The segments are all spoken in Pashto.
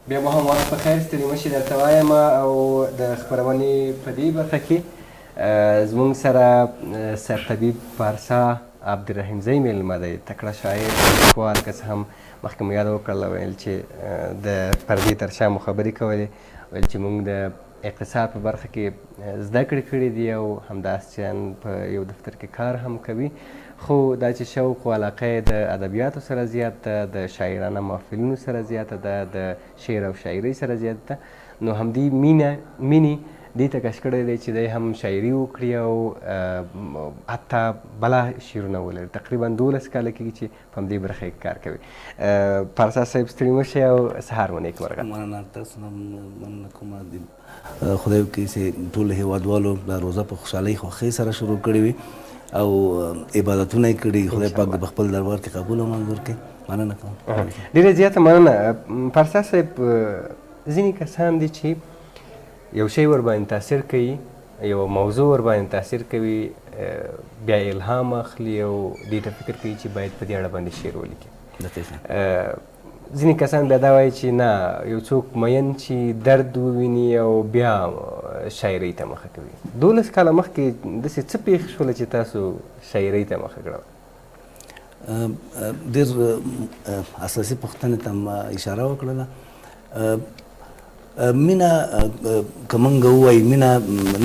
بیا مو هم وخت په خیر، ستړي مه شئ درته وایم. او د خپرونې په دې برخه کې زموږ سره سرطبیب پارسا عبدالرحیم زی میلمه دی، تکړه شاعر لیکوال. که څه هم مخکې مو یاد وکړله ویل چې د پردې تر شا مو خبرې کولې، ویل چې موږ د اقتصاد په برخه کې زده کړې کړي دي او همداسې په یو دفتر کې کار هم کوي. خو دا چې شوق او علاقه یې د ادبیاتو سره زیات ده، د شاعرانه محفلونو سره زیاته ده، د شعر او شاعرۍ سره زیاته ده، نو همدې مینې دې ته کش کړی دی چې دی هم شاعري وکړي او حتی بله شعرونه ولري. تقریبا 12 کاله کېږي چې په همدې برخه کې کار کوي. پارسا صاحب ستړي مه شئ او سهار مو نیکمرغه. مننه، تاسو نه مننه کومه. خدای وکړي چې ټول هېوادوالو دا روزه په خوشحالۍ خوښۍ سره شروع کړې وي او عبادتونه یې کړي. خدای پاک د خپل دربار کې قبول او منظور کړي. مننه کوم. ډېره زیاته مننه. پارسا صاحب، ځینې کسان دي چې یو شی ورباندې تاثیر کوي، یو موضوع ورباندې تاثیر کوي، بیا الهام اخلي او دې ته فکر کوي چې باید په دې اړه باندې شعر ولیکي. ځینې کسان بیا دا وایي چې نه، یو څوک مین چې درد وویني او بیا شاعرۍ ته مخه کوي. 12 کاله مخکې داسې څه پېښ شوله چې تاسو شاعرۍ ته مخه کړه؟ ډېر اساسي پوښتنې ته م اشاره وکړله. مینه که موږ ووایو مینه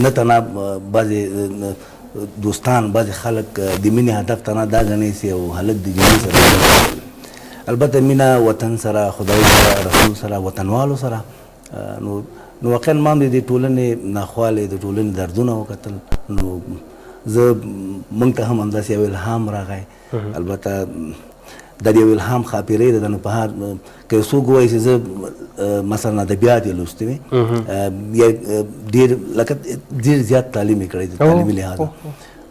نه تنها بعضې دوستان، بعضې خلک د مینې هدف تنها دا ګڼي چې یو هلک د جنۍ سره، البته مینه وطن سره، خدای سره، رسول سره، وطنوالو سره. نو واقعا ما هم د دې ټولنې ناخوالې، د ټولنې دردونه وکتل. نو زه موږ ته هم همداسې یو الهام راغی. البته دا د یو الهام خاپیرۍ ده. نو په هر که یو څوک ووایي چې زه مثلا ادبیات یې لوستي وي یا ډېر زیات تعلیم یې کړی، تعلیمي لحاظه،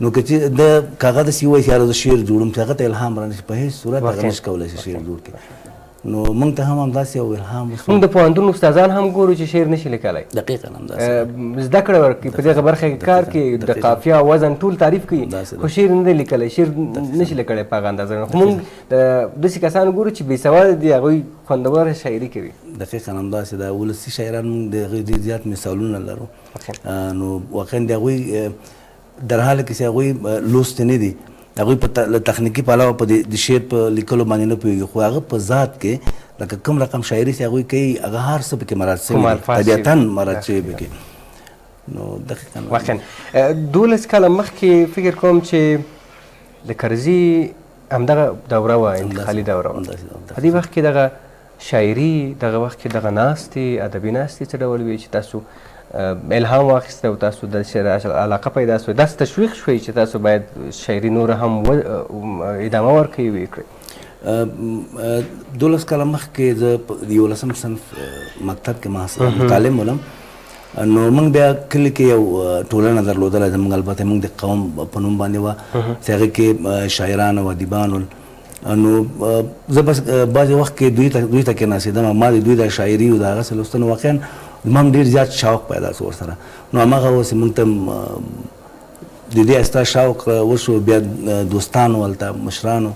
نو که چې د هغه داسې ووایي چې یاره زه شعر جوړوم، چې هغه ته الهام رانشي، په هېڅ صورت هغه نشي کولی چې شعر جوړ کړي. نو موږ ته هم همداسې یو الهام موږ د پوهنتون استادان هم ګورو چې شعر نشي لیکلی. دقیقا همداسې زده کړه ورکړي، په دغه برخه کې کار کوي، د قافیه او وزن ټول تعریف کوي، خو شعر نه دی لیکلی، شعر نشي لیکلی په هغه اندازه. خو موږ داسې کسان ګورو چې بېسواده دي، هغوی خوندوره شاعري کوي. دقیقا همداسې د ولسي شاعران موږ د هغوی ډېر زیات مثالونه لرو. نو واقعا د هغوی در حال کې چې هغوی لوستې نه دي، هغوی په تخنیکي پلوه په د شعر په لیکلو باندې نه پوهېږي، خو هغه په ذات کې لکه کوم رقم شاعري چې هغوی کوي، هغه هر څه پکې مراعات شوي، طبیعتاً مراعات شوي پکې. نو دقیقاً واقعا 12 کاله مخکې فکر کوم چې د کرزي همدغه دوره وه، انتقالي دوره وه. په دې وخت کې دغه شاعري، دغه وخت کې دغه ناستې، ادبي ناستې څه ډول وې چې تاسو الهام واخیسته او تاسو د شعر علاقه پیدا شوه، داسې تشویق شوئ چې تاسو باید شاعري نوره هم ادامه ورکوي ویې کړئ؟ 12 کاله مخکې زه په 11 صنف مکتب کې متعلم ولم. نو موږ بیا کلي کې یو ټولنه درلودله زموږ، البته موږ د قوم په نوم باندې وه، چې هغې کې شاعران او ادیبان ول. نو زه بس بعضې وخت کې دوی ته کېناستېدم، ما د دوی د شاعري او د هغه څه لوستنو واقعا زما هم ډېر زیات شوق پیدا شو ورسره. نو هماغه اوس موږ ته د دې استا شوق وشو. بیا دوستانو هلته مشرانو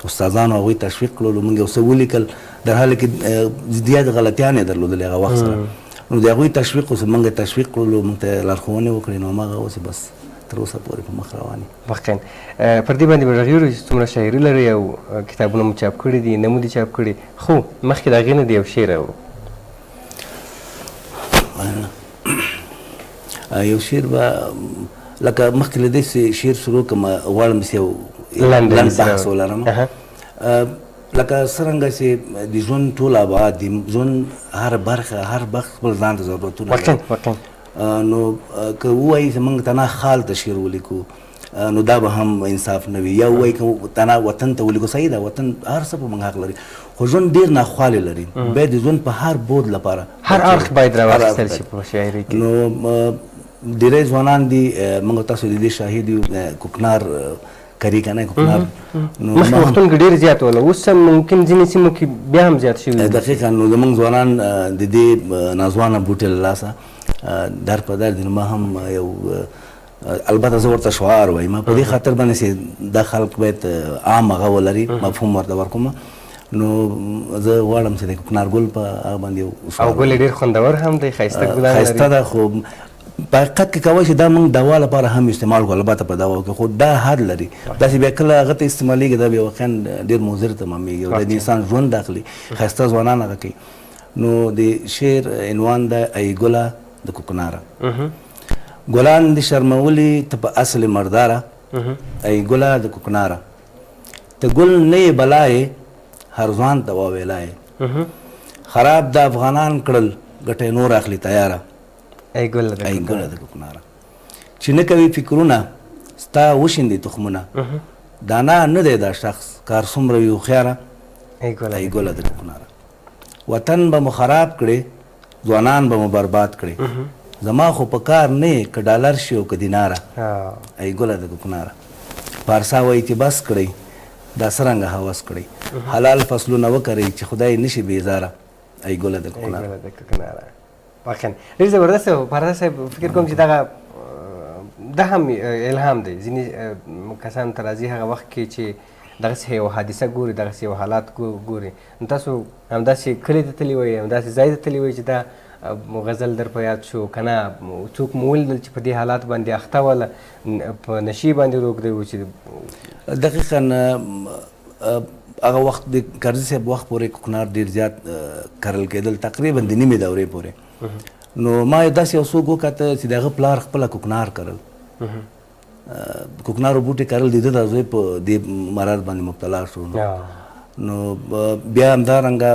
استادانو هغوی تشویق کړلو، موږ یو څه ولیکل، در حال کې زیات غلطیانې درلودلې هغه وخت سره. نو د هغوی تشویق اوس موږ تشویق کړلو، موږ ته لارښوونې وکړې. نو هماغه اوس بس تر اوسه پورې په مخ روان یو. واقعا پر دې باندې به غږېږو چې څومره شاعري لرئ او کتابونه مو چاپ کړي دي، نه مو دي چاپ کړي، خو مخکې د هغې نه د یو شعر اورو. یو شعر به لکه مخکې له دې چې شعر شروع کړم، غواړم چې یو لنډ بحث ولرم. لکه څرنګه چې د ژوند ټول ابعاد دي، ژوند هر برخه، هر بخت خپل ځان ته ضرورتونه لري. نو که ووایي چې موږ تنها خال ته شعر ولیکو، نو دا به هم انصاف نه وي. یا ووایي که تنها وطن ته ولیکو، صحیح ده، وطن هر څه په موږ حق لري، خو ژوند ډېر ناخوالې لري. باید د ژوند په هر بود لپاره هر اړخ باید راواخیستل شي په شاعري کې. نو ډېری ځوانان دي، موږ تاسو د دې شاهد یو، کوکنار کري که نه کوکنار. مخکې وختونو کې ډېر زیات وله، اوس هم ممکن ځینې سیمو کې بیا هم زیات شوي. دقیقا. نو زموږ ځوانان د دې ناځوانه بوټې له لاسه در په در دي. نو ما هم یو، البته زه ورته شعار وایم، په دې خاطر باندې چې دا خلک باید عام هغه ولري، مفهوم ورته ورکوم. نو زه غواړم چې د کوکنارګل په هغه باندې یو او ګل ډېر خوندور هم دی، ښایسته ګلان لري. ښایسته ده، خو په حقیقت کې کولی شي دا موږ دوا لپاره هم استعمال کړو، البته په دوا کې، خو دا حد لري. داسې بیا کله هغه ته استعمالېږي دا بیا واقعا ډېر مضر تمامېږي او د انسان ژوند اخلي، ښایسته ځوانان هغه کوي. نو د شعر عنوان ده ای ګله د کوکناره. ګلان دې شرمولي ته په اصل مرداره، ای ګله د کوکناره، ته ګل نه یې بلا یې هر ځوان ته وویلا یې، خراب د افغانان کړل ګټې نور اخلي تیاره، ای ګله د کوکناره. چې نه کوي فکرونه ستا وشیندي تخمونه، دانا نه دی دا شخص کار څومره وي هوښیاره، ای ګله د کوکناره. وطن به مو خراب کړي ځوانان به مو برباد کړي، زما خو په کار نه یې که ډالر شي او که دیناره، ای ګله د کوکناره. پارسا وایي چې بس کړئ دا څرنګه هوس کړئ، حلال فصلونه وکړئ چې خدای نشي بیزاره، ای ګله د کوکناره. واقعا ډېر زبردست و پارسا صاحب. فکر کوم چې دغه دا هم الهام دی ځینې کسانو ته راځي هغه وخت کې چې دغسې یو حادثه ګوري، دغسې یو حالات ګوري، نو تاسو همداسې کلي ته تللي وئ، همداسې ځای ته تللي وئ چې دا غزل در په یاد شو که نه، څوک مو ولیدل چې په دې حالات باندې اخته وله، په نشي باندې روږدی و چې دقیقا هغه وخت د کرزي صاحب وخت پورې کوکنار ډېر زیات کرل کېدل، تقریبا د نیمې دورې پورې. نو ما داسې یو څوک وکاته چې د هغه پلار خپله کوکنار کرل، کوکنارو بوټي کرل، د ده د زوی په دې مرض باندې مبتلا شو. نو بیا همدارنګه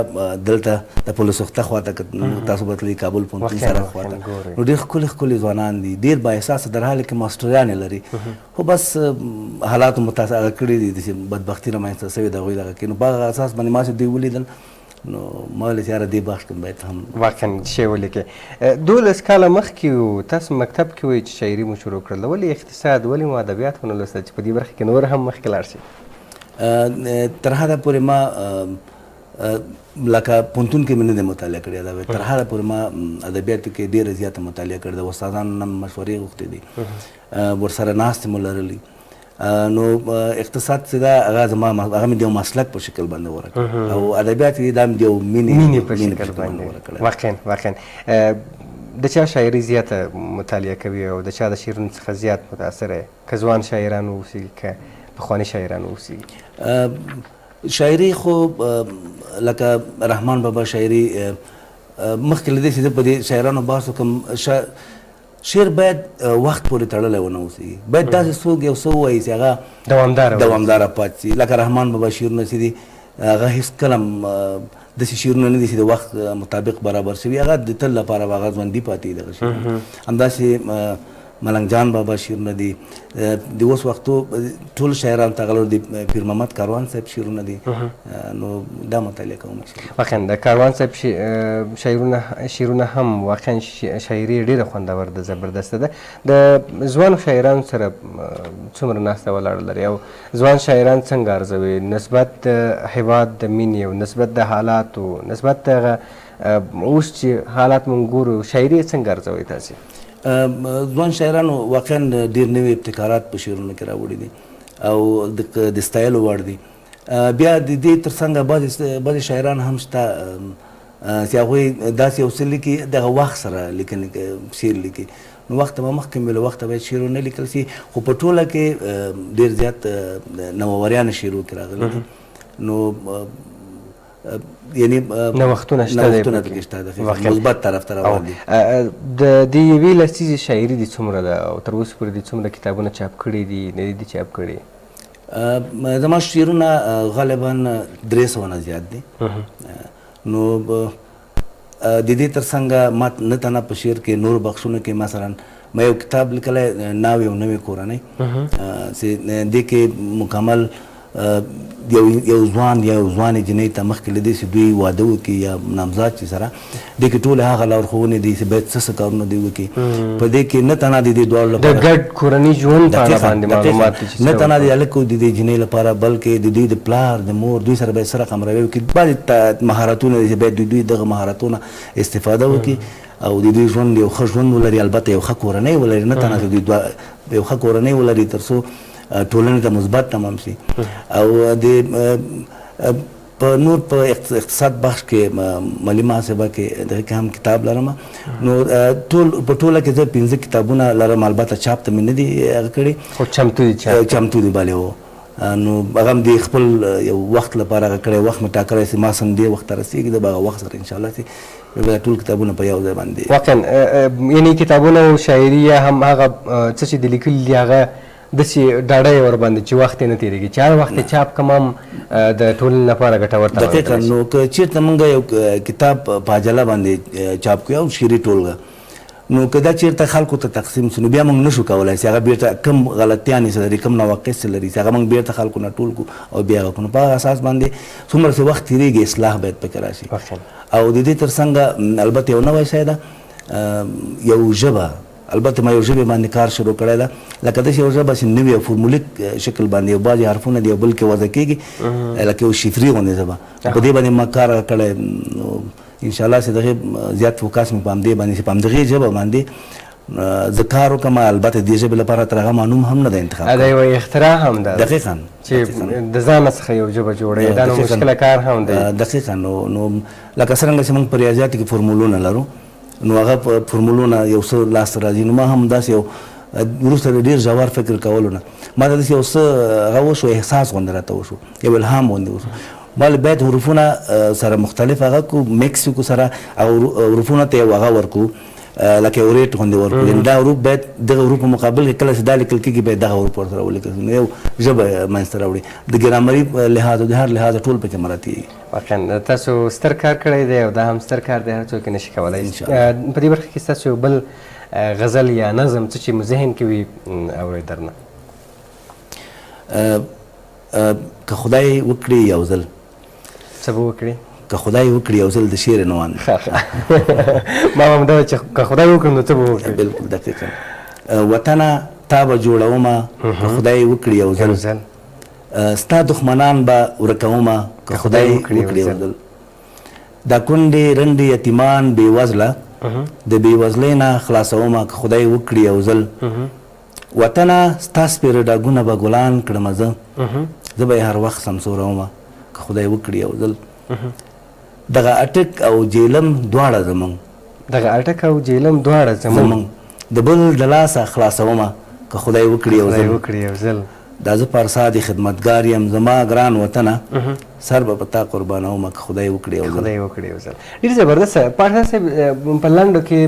دلته د پولسوخته خواته تاسو به تلئ کابل پوهنتون سره خواته، نو ډېر ښکلي ښکلي ځوانان دي، ډېر بااحساسه، در حال کې ماسټریانې لري، خو بس حالاتو متاثره کړي دي، داسې بدبختي رامنځته شوې د هغوی دغه کې. نو په هغه اساس باندې ما چې دوی ولیدل نو ما ویل چې یاره دې بخش کې باید هم واقعا شی ولیکئ. 12 کاله مخکې و تاسو مکتب کې وئ چې شاعري مو شروع کړله، ولې اقتصاد، ولې مو ادبیات ونه لوستل چې په دې برخه کې نور هم مخکې لاړ شئ؟ تر حده پورې ما لکه پوهنتون کې مې نه دی مطالعه کړې ادبیات، تر حده پورې ما ادبیاتو کې ډېره زیاته مطالعه کړې ده، استادانو نه مشورې غوښتې دي، ورسره ناستې مو لرلي. نو اقتصاد چې دا هغه زما هغه مې د یو مسلک په شکل باندې غوره کړ، او ادبیات یې دا مې د یو مینې په شکل باندې غوره کړل. واقعا د چا شاعري زیاته مطالعه کوي او د چا د شعرونو څخه زیات متاثره یې، که ځوان شاعران واوسي که پخواني شاعران واوسي؟ شاعري خو لکه رحمان بابا شاعري مخکې له دې چې زه په دې شاعرانو بحث وکړم، شعر باید وخت پورې تړلی ونه اوسي، باید داسې څوک یو څه ووایي چې هغه دوامداره پاتې شي. لکه رحمان بابا شعرونه چې دي هغه هېڅ کله داسې شعرونه نه دي چې د وخت مطابق برابر شوي، هغه د تل لپاره به هغه ژوندي پاتې دي دغه شعرونه. همداسې ملنګ جان بابا شعرونه دي، د اوس وختو ټول شاعران ته غلور دي، پیر محمد کاروان صاحب شعرونه دي، نو دا مطالعه کوم. واقعا د کاروان صاحب شعرونه هم واقعا شاعري ډېره خوندور ده، زبردسته ده. د ځوانو شاعرانو سره څومره ناسته ولاړه لري او ځوان شاعران څنګه ارزوي، نسبت د هېواد د مینې او نسبت د حالاتو، نسبت د هغه اوس چې حالات مونږ ګورو، شاعري څنګه ارزوئ تاسې؟ ځوان شاعرانو واقعا ډېر نوي ابتکارات په شعرونو کې راوړي دي او د ستایلو وړ دي. بیا د دې تر څنګ بعضې شاعران هم شته چې هغوی داسې یو څه لیکي دغه وخت سره لیکنې شعر لیکي، نو وخت به مخکې وي، له وخته باید شعر ونه لیکل شي، خو په ټوله کې ډېر زیات نووریان شعرو کې راغلي دي. نو یعنی نوښتونه پکې شته د مثبت طرف ته روان دي. د یوې لسیزې شاعري دې څومره ده او تر اوسه پورې دې څومره کتابونه چاپ کړي دي، نه دي چاپ کړي؟ زما شعرونه غالبا 300 نه زیات دي. نو د دې تر څنګ ما نه تنه په شعر کې نور بخښونه کې مثلا ما یو کتاب لیکلی ناو یو نوې کورنۍ، چې دې کې مکمل یو ځوان یا یو ځوانې جنۍ ته مخکې له دې چې دوی واده وکړي یا نامزاد چې سره دې کې ټولې هغه لارښوونې دي چې باید څه کارونه دوی وکړي. په دې کې نه تنها د دې دواړو لپاره د ګډ کورني ژوند په اړه باندې معلومات دي، نه تنها د هلک او د دې جنۍ لپاره بلکې د دوی د پلار د مور دوی سره باید څه رقم رویه وکړي، بعضې مهارتونه دي چې باید دوی دغه مهارتونه استفاده وکړي او د دوی ژوند یو ښه ژوند ولري، البته یو ښه کورنۍ ولري، نه تنها چې دوی یو ښه کورنۍ ولري تر څو ټولنې ته مثبت تمام شي. او د په نور په اقتصاد بخش کې مالي محاسبه کې دغه کې هم کتاب لرم نو په ټوله کې زه 15 کتابونه لرم البته چاپ ته مې نه دي هغه کړي خو چمتو دي بله هو نو هغه هم د خپل یو وخت لپاره هغه کړی وخت مې ټاکلی چې ما څنګه دې وخت ته رسېږي د به هغه وخت سره انشاءالله چې ټول کتابونه په یو ځای باندې واقعا یعنې کتابونه او شاعري یا هم هغه څه چې د لیکلي دي هغه داسې ډاډه یې ورباندې چې وخت یې نه تېرېږي چې هر وخت یې چاپ کړم هم د ټولنې لپاره ګټور تمام دقیقا نو که چېرته موږ یو کتاب په عجله باندې چاپ کړو او شعري ټولګه نو که دا چېرته خلکو ته تقسیم شي نو بیا موږ نشو کولی چې هغه بیرته کم غلطیانې څه لري کم نواقص څه لري چې هغه موږ بیرته خلکو نه ټول کړو او بیا هغه کړو په هغه اساس باندې څومره چې وخت تېرېږي اصلاح باید پکې راشي او د دې تر څنګه البته یو نوی شی ده یو ژبه البته ما یو ژبې باندې کار شروع کړی ده لکه داسې یو ژبه چې نوي او فورمولیک شکل باندې یو بعضې حرفونه د یو بل کې وضع کېږي لکه یو شفري غوندې ژبه په دې باندې ما کار کړی نو انشاءالله چې دغې زیات فوکس مې په همدې باندې چې په همدغې ژبه باندې زه کار وکړم البته دې ژبې لپاره تر هغه معلوم هم نه ده انتخاب دا یو اختراع هم ده دقیقا چې د ځانه څخه یو ژبه جوړوي دا نو مشکله کار هم دی دقیقا نو لکه څرنګه چې موږ په ریاضیاتو کې فورمولونه لرو نو هغه فورمولونه یو څه لاسته راځي نو ما هم داسې یو وروسته ډېر ژور فکر کولو نه ما ته داسې یو څه هغه وشو احساس غوندې راته وشو یو الهام غوندې وشو ما باید حروفونه سره مختلف هغه کو میکس کو سره حروفونه ته یو هغه ورکو لکه یو ریټ غوندې ورکو یعنې دا حروف باید دغه حروف په مقابل کې کله چې دا لیکل کېږي باید دغه حروف ورسره ولیکل نو یو ژبه منځته راوړي د ګرامري لحاظ او د هر لحاظ ټول پکې مراتیږي واقعا تاسو ستر کار کړی دی او دا هم ستر کار دی هر څوک یې نشي کولی په دې برخه کې ستاسو بل غزل یا نظم څه چې مو ذهن کې وي اورئ درنه که خدای وکړي یو ځل څه به وکړي که خدای وکړي یو ځل د شعر عنوان ما هم دا چې که خدای وکړم نو څه به وکړي بلکل دقیقا وطنه تا به جوړومه که خدای وکړي یو ځل ستا دښمنان به ورکومه که خدای وکړي یو ځل دا کونډې رنډې یتیمان بې وزله د بې وزلۍ نه خلاصومه که خدای وکړي یو ځل وطنه ستا سپېره ډاګونه به ګلان کړمه زه به یې هر وخت سمسورومه که خدای وکړي یو ځل دغه اټک او جیلم دواړه زمونږ د بل د لاسه خلاصومه که خدای وکړي یو ځل دا زه پارسا د خدمتګار یم زما ګران وطنه سر به په تا قربانومه که خدای وکړي یو ځل ډېر زبردست پارسا صاحب په لنډو کې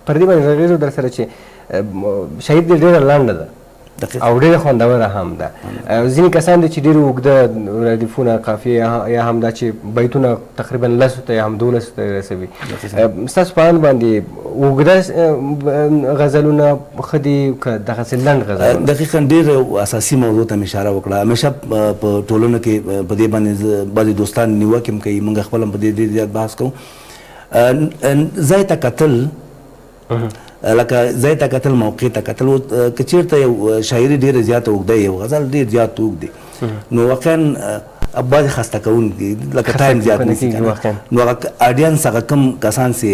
پر دې باندې غږېږو در سره چې شاعري دې ډېره لنډه ده او ډېره خوندوره هم ده ځینې کسان دي چې ډېر اوږده ردیفونه قافیې یا هم دا چې بیتونه تقریبا 10 ته یا هم 12 ته رسوي ستاسو په اند باندې اوږده غزلونه ښه دي که دغسې لنډ غزلونه دقیقا ډېر اساسي موضوع ته مې اشاره وکړه همیشه په ټولنو کې په دې باندې بعضې دوستان نیوکې هم کوي موږ خپل هم په دې ډېر زیات بحث کوو ځای ته کتل لکه ځای ته کتل موقع ته کتل که چېرته یو شاعري ډېره زیاته اوږده یو غزل ډېر زیات اوږد دی نو واقعا بعضې خسته کوونکي لکه ټایم زیات نیسي نو هغه آډینس هغه کم کسان چې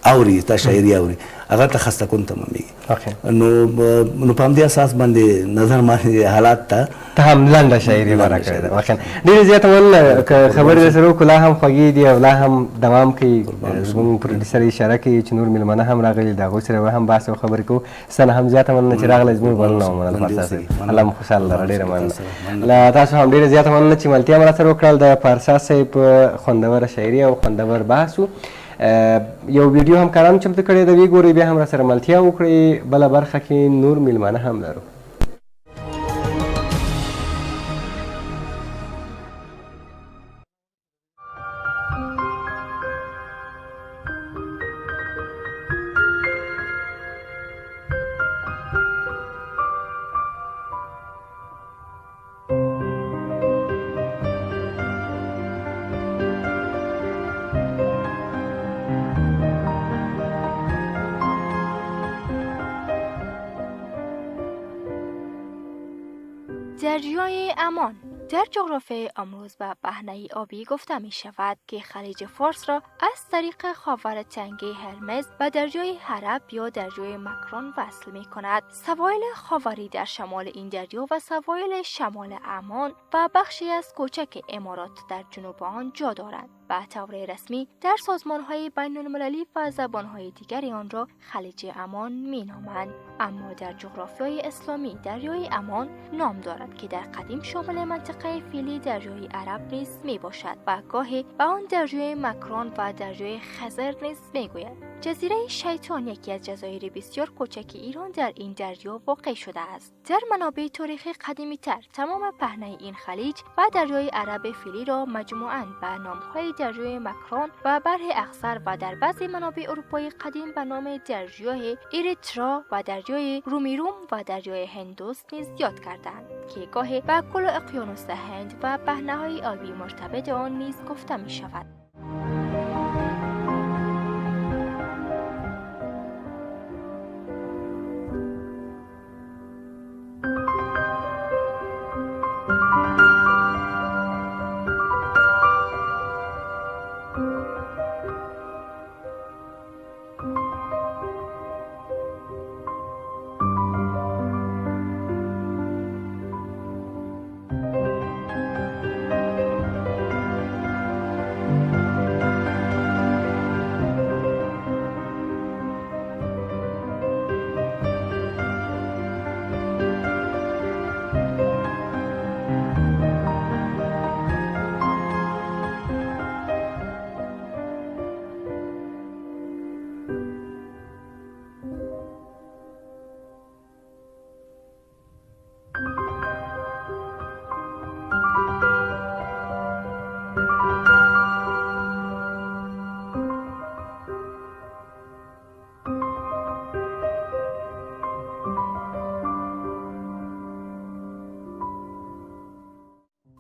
اوري تا شاعري اوري هغه ته خسته کون تمامېږي نو په همدې اساس باندې نظر باندې حالات ته هم لنډه شاعري غوره کړې ده واقعا ډېرې زیاته مننه که خبرې درسره وکړو لا هم خوږې دي او لا هم دوام کوي زموږ پروډیوسر اشاره کوي چې نور میلمانه هم راغلي د هغوی سره به هم بحث او خبرې کوو ستانه هم زیاته مننه چې راغلی زموږ بلنه ومنل پارسا صاحب الله مو خوشحاله لره ډېره مننه له تاسو هم ډېره زیاته مننه چې ملتیا مو راسره وکړل د پارسا صاحب خوندوره شاعري او خوندور بحث و یو ویډیو همکارانو چمتو کړی ده ویې ګورئ بیا هم راسره ملتیا وکړئ بله برخه کې نور میلمانه هم لرو دریای امان در جغرافیای امروز و پهنه آبی گفته می شود که خلیج فارس را از طریق خاور تنگه هرمز و دریای عرب یا دریای مکران وصل می کند. سواحل خاوری در شمال این دریا و سواحل شمال عمان و بخشی از کوچک امارات در جنوب آن جا دارند. به طور رسمی در سازمان‌های بین‌المللی و زبان‌های دیگری آن را خلیج عمان می‌نامند، اما در جغرافیای اسلامی دریای عمان نام دارد که در قدیم شامل منطقه فعلی دریای عرب نیز میباشد و گاهی به آن دریای مکران و دریای خزر نیز میگوید. جزیره شیطان یکی از جزایر بسیار کوچک ایران در این دریا واقع شده است. در منابع تاریخی قدیمی تر تمام پهنه این خلیج و دریای عرب فعلی را مجموعاً به نام‌های دریای مکران و بحر اخضر و در بعضی منابع اروپایی قدیم به نام دریای اریترا و دریای رومیروم و دریای هندوس نیز یاد کردند که گاهی به کل اقیانوس هند و پهنه‌های آبی مرتبط آن نیز گفته می شود.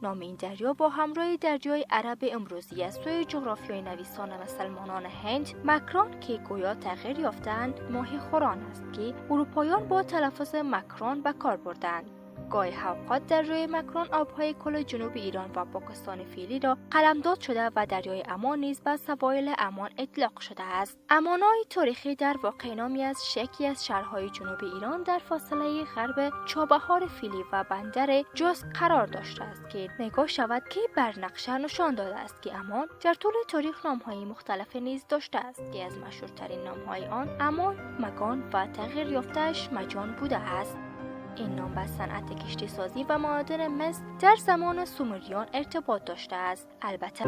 نام این دریا با همراه دریای عرب امروزی از سوی جغرافیای نویسان مسلمانان هند مکران که گویا تغییر یافتند ماهی خوران است که اروپاییان با تلفظ مکران به کار بردند. گاهی اوقات دریای مکران آبهای کل جنوب ایران و پاکستان فعلی را قلمداد شده و دریای عمان نیز به سواحل عمان اطلاق شده است. عمان‌های تاریخی در واقع نامی از یکی از شهرهای جنوب ایران در فاصله غرب چابهار فعلی و بندر جوز قرار داشته است که نگاه شود که بر نقشه نشان داده است که عمان در طول تاریخ نام‌های مختلف نیز داشته است که از مشهورترین نام‌های آن عمان، مگان و تغییر یافته‌اش مجان بوده است. این نام به صنعت کشتی سازی و معادن مس در زمان سومریان ارتباط داشته است. البته